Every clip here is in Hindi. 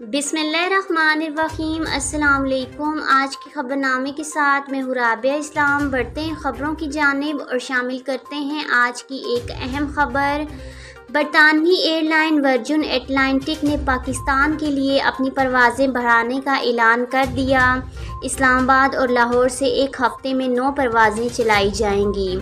बिस्मिल्लाहिर्रहमानिर्रहीम। अस्सलाम वालेकुम। आज के खबरनामे के साथ मैं राबिया इस्लाम। बढ़ते हैं ख़बरों की जानिब और शामिल करते हैं आज की एक अहम ख़बर। बरतानवी एयरलाइन वर्जिन एटलांटिक ने पाकिस्तान के लिए अपनी परवाज़ें बढ़ाने का ऐलान कर दिया। इस्लामाबाद और लाहौर से एक हफ़्ते में 9 परवाज़ें चलाई जाएंगी।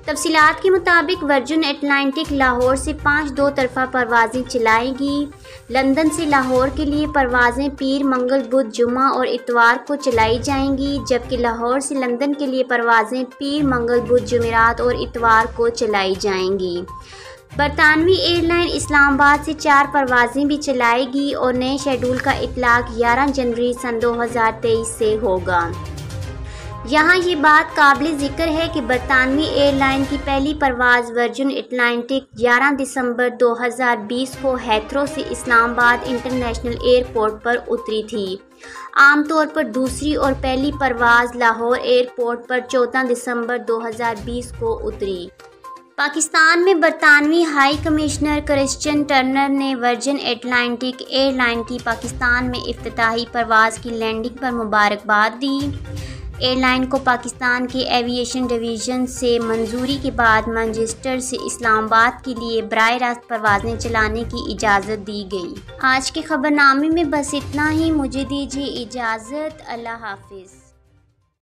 तफसीलात के मुताबिक वर्जिन एटलांटिक लाहौर से 5 दो तरफ़ा परवाज़ें चलाएगी। लंदन से लाहौर के लिए परवाज़ें पीर, मंगल, बुध, जुमा और इतवार को चलाई जाएंगी, जबकि लाहौर से लंदन के लिए परवाज़ें पीर, मंगल, बुध, जुमेरात और इतवार को चलाई जाएंगी। बरतानवी एयरलाइन इस्लामाबाद से 4 परवाज़ें भी चलाएगी और नए शेड्यूल का इतलाक़ 11 जनवरी सन 2023 से होगा। यहाँ ये बात काबिल ज़िक्र है कि बरतानवी एयरलाइन की पहली परवाज़ वर्जिन एटलांटिक 11 दिसंबर 2020 को हैथरो से इस्लामाबाद इंटरनेशनल एयरपोर्ट पर उतरी थी। आमतौर पर दूसरी और पहली परवाज़ लाहौर एयरपोर्ट पर 14 दिसंबर 2020 को उतरी। पाकिस्तान में बरतानवी हाई कमिश्नर क्रिश्चियन टर्नर ने वर्जिन एटलांटिक एयरलाइन की पाकिस्तान में इफ्तिताही परवाज़ की लैंडिंग पर मुबारकबाद दी। एयरलाइन को पाकिस्तान के एविएशन डिवीज़न से मंजूरी के बाद मैनचेस्टर से इस्लामाबाद के लिए बराह रास्त परवाज़ें चलाने की इजाज़त दी गई। आज के खबरनामे में बस इतना ही। मुझे दीजिए इजाज़त। अल्लाह हाफिज़।